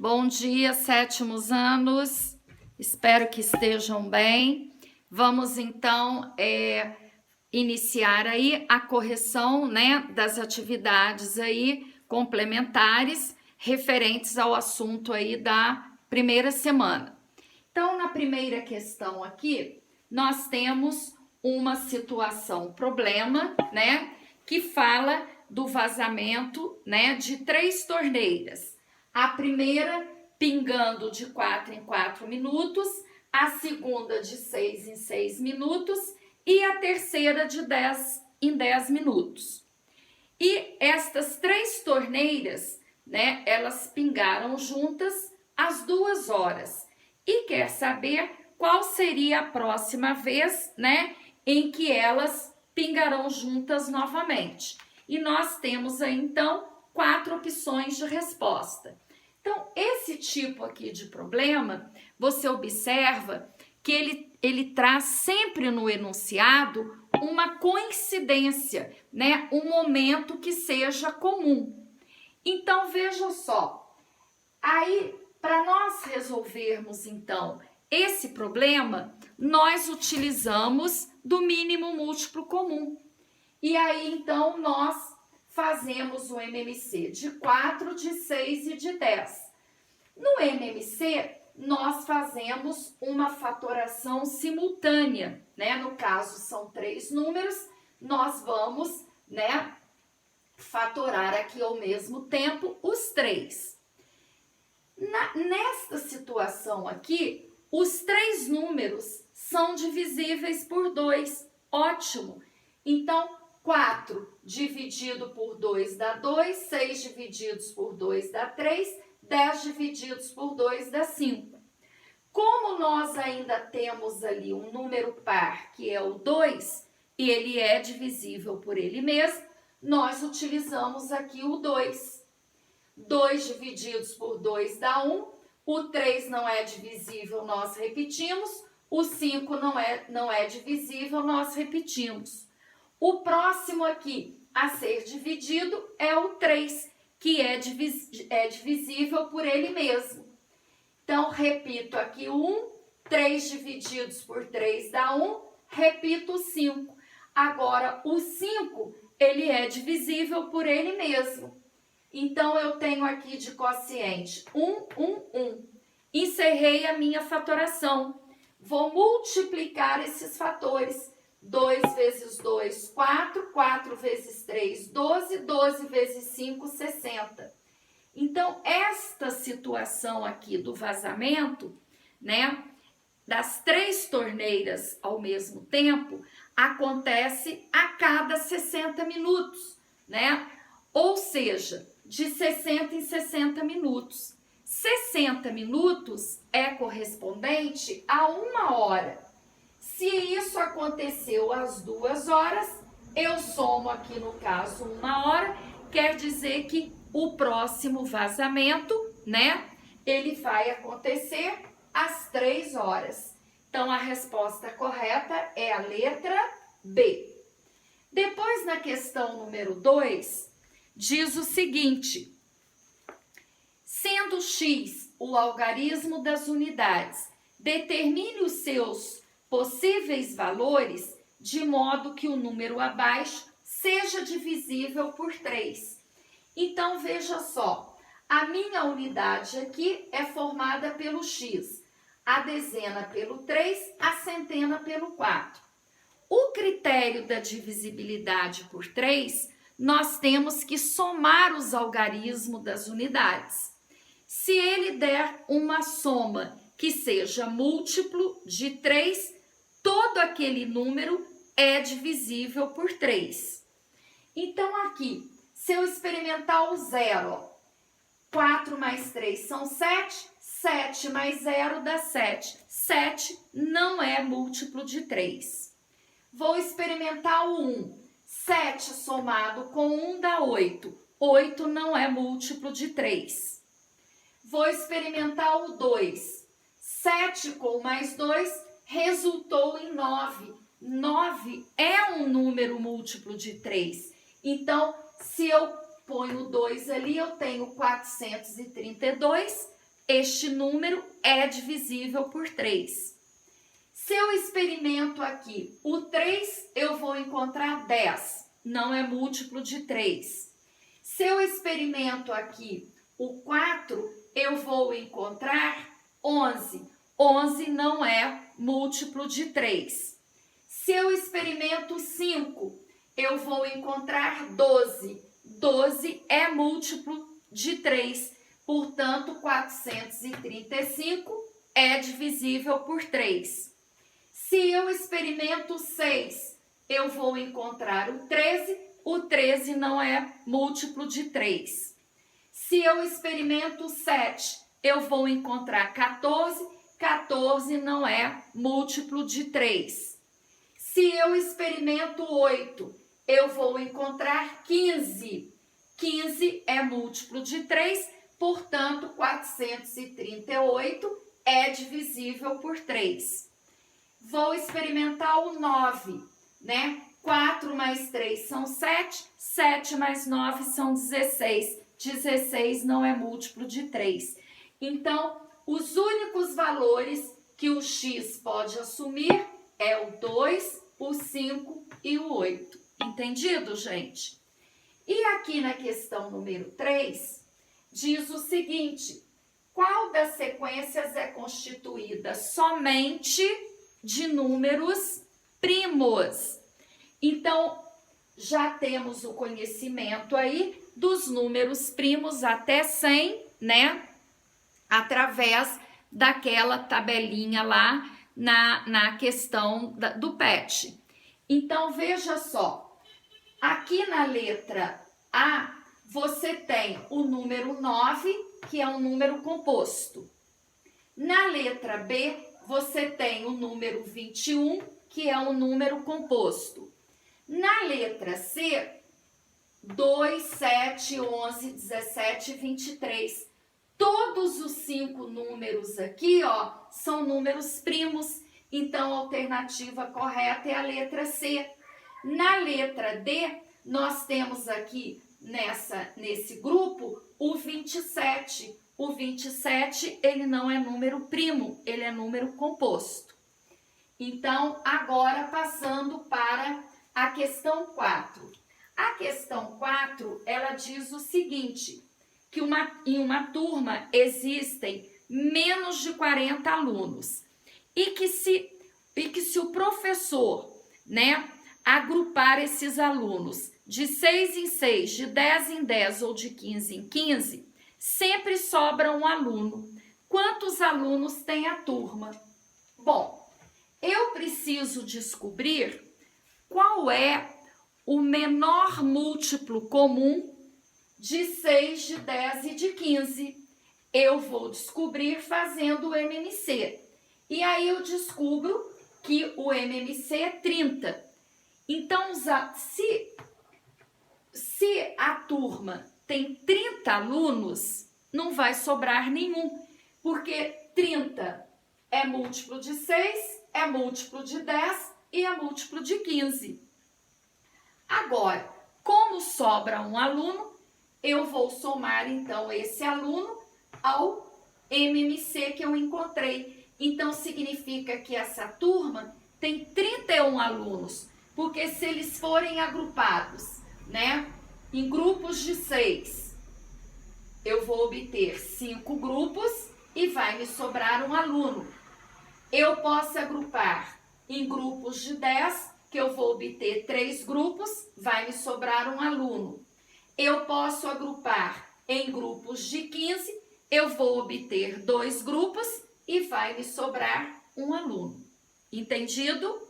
Bom dia, sétimos anos. Espero que estejam bem. Vamos então iniciar aí a correção, né, das atividades aí complementares referentes ao assunto aí da primeira semana. Então, na primeira questão aqui, nós temos uma situação problema, né, que fala do vazamento, né, de 3 torneiras. A primeira pingando de 4 em 4 minutos, a segunda de 6 em 6 minutos e a terceira de 10 em 10 minutos. E estas 3 torneiras, né, elas pingaram juntas às 2 horas. E quer saber qual seria a próxima vez, né, em que elas pingarão juntas novamente. E nós temos aí, então, 4 opções de resposta. Então, esse tipo aqui de problema, você observa que ele traz sempre no enunciado uma coincidência, né? Um momento que seja comum. Então, veja só, aí, para nós resolvermos, então, esse problema, nós utilizamos do mínimo múltiplo comum. E aí, então, nós fazemos o MMC de 4, de 6 e de 10. No MMC, nós fazemos uma fatoração simultânea, né? No caso, são 3 números, nós vamos, né, fatorar aqui ao mesmo tempo os 3. Nesta situação aqui, os 3 números são divisíveis por 2. Ótimo! Então, 4 dividido por 2 dá 2, 6 divididos por 2 dá 3, 10 divididos por 2 dá 5. Como nós ainda temos ali um número par, que é o 2, e ele é divisível por ele mesmo, nós utilizamos aqui o 2. 2 divididos por 2 dá 1, o 3 não é divisível, nós repetimos, o 5 não é divisível, nós repetimos. O próximo aqui a ser dividido é o 3, que é divisível por ele mesmo. Então, repito aqui o 1, 3 divididos por 3 dá 1, repito o 5. Agora, o 5, ele é divisível por ele mesmo. Então, eu tenho aqui de quociente 1, 1, 1. Encerrei a minha fatoração. Vou multiplicar esses fatores. 2 vezes 2, 4, 4 vezes 3, 12, 12 vezes 5, 60. Então, esta situação aqui do vazamento, né, das 3 torneiras ao mesmo tempo, acontece a cada 60 minutos, né? Ou seja, de 60 em 60 minutos. 60 minutos é correspondente a 1 hora. Se isso aconteceu às 2 horas, eu somo aqui no caso 1 hora, quer dizer que o próximo vazamento, né, ele vai acontecer às 3 horas. Então, a resposta correta é a letra B. Depois, na questão número 2, diz o seguinte: sendo x o algarismo das unidades, determine os seus possíveis valores de modo que o número abaixo seja divisível por 3. Então, veja só, a minha unidade aqui é formada pelo x, a dezena pelo 3, a centena pelo 4. O critério da divisibilidade por 3, nós temos que somar os algarismos das unidades. Se ele der uma soma que seja múltiplo de 3, todo aquele número é divisível por 3. Então, aqui, se eu experimentar o zero, 4 mais 3 são 7, 7 mais 0 dá 7. 7 não é múltiplo de 3. Vou experimentar o 1. 7 somado com 1 dá 8. 8 não é múltiplo de 3. Vou experimentar o 2. 7 com mais 2 resultou em 9. 9 é um número múltiplo de 3. Então, se eu ponho 2 ali, eu tenho 432. este número é divisível por 3. Se eu experimento aqui o 3, eu vou encontrar 10, não é múltiplo de 3. Se eu experimento aqui o 4, eu vou encontrar 11. 11 não é múltiplo de 3. Se eu experimento 5, eu vou encontrar 12. 12 é múltiplo de 3, portanto, 435 é divisível por 3. Se eu experimento 6, eu vou encontrar o 13. O 13 não é múltiplo de 3. Se eu experimento 7, eu vou encontrar 14. 14 não é múltiplo de 3. Se eu experimento 8, eu vou encontrar 15. 15 é múltiplo de 3, portanto, 438 é divisível por 3. Vou experimentar o 9, né? 4 mais 3 são 7, 7 mais 9 são 16. 16 não é múltiplo de 3. Então, os únicos valores que o x pode assumir é o 2, o 5 e o 8. Entendido, gente? E aqui na questão número 3, diz o seguinte: qual das sequências é constituída somente de números primos? Então, já temos o conhecimento aí dos números primos até 100, né? Através daquela tabelinha lá na questão do PET. Então, veja só. Aqui na letra A, você tem o número 9, que é um número composto. Na letra B, você tem o número 21, que é um número composto. Na letra C, 2, 7, 11, 17 e 23. Todos os 5 números aqui, ó, são números primos. Então, a alternativa correta é a letra C. Na letra D, nós temos aqui nesse grupo o 27. O 27, ele não é número primo, ele é número composto. Então, agora passando para a questão 4. A questão 4, ela diz o seguinte, que em uma turma existem menos de 40 alunos e que se o professor, né, agrupar esses alunos de 6 em 6, de 10 em 10 ou de 15 em 15, sempre sobra um aluno. Quantos alunos tem a turma? Bom, eu preciso descobrir qual é o menor múltiplo comum de 6, de 10 e de 15. Eu vou descobrir fazendo o MMC. E aí eu descubro que o MMC é 30. Então, se a turma tem 30 alunos, não vai sobrar nenhum, porque 30 é múltiplo de 6, é múltiplo de 10 e é múltiplo de 15. Agora, como sobra um aluno, eu vou somar, então, esse aluno ao MMC que eu encontrei. Então, significa que essa turma tem 31 alunos, porque se eles forem agrupados, né, em grupos de 6, eu vou obter 5 grupos e vai me sobrar um aluno. Eu posso agrupar em grupos de 10, que eu vou obter 3 grupos, vai me sobrar um aluno. Eu posso agrupar em grupos de 15, eu vou obter 2 grupos e vai me sobrar um aluno. Entendido?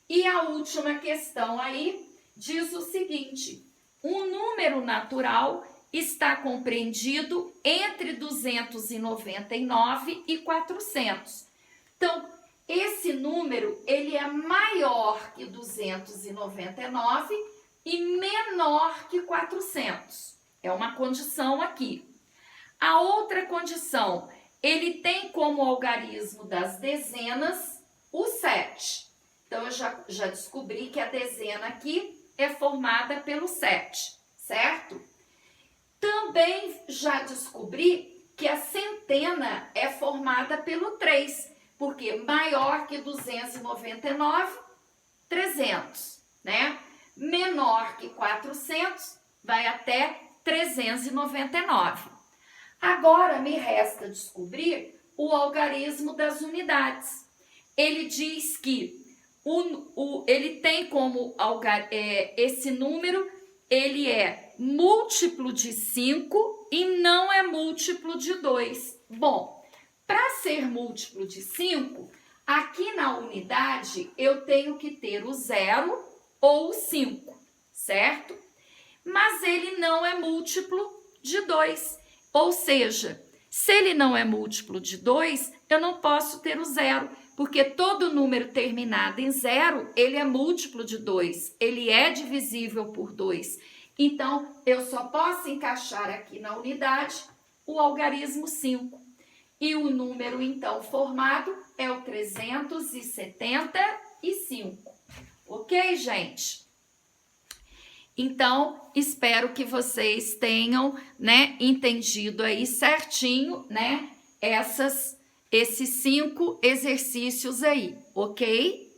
E a última questão aí diz o seguinte: um número natural está compreendido entre 299 e 400. Então, esse número, ele é maior que 299 e menor que 400. É uma condição aqui. A outra condição, ele tem como algarismo das dezenas o 7. Então, eu já descobri que a dezena aqui é formada pelo 7, certo? Também já descobri que a centena é formada pelo 3, porque maior que 299, 300, né? Menor que 400, vai até 399. Agora me resta descobrir o algarismo das unidades. Ele diz que ele tem como esse número, ele é múltiplo de 5 e não é múltiplo de 2. Bom, para ser múltiplo de 5, aqui na unidade eu tenho que ter o 0 ou o 5, certo? Mas ele não é múltiplo de 2. Ou seja, se ele não é múltiplo de 2, eu não posso ter o 0, porque todo número terminado em 0, ele é múltiplo de 2, ele é divisível por 2. Então, eu só posso encaixar aqui na unidade o algarismo 5. E o número, então, formado é o 375. Ok, gente? Então, espero que vocês tenham, né, entendido aí certinho, né, esses 5 exercícios aí, ok?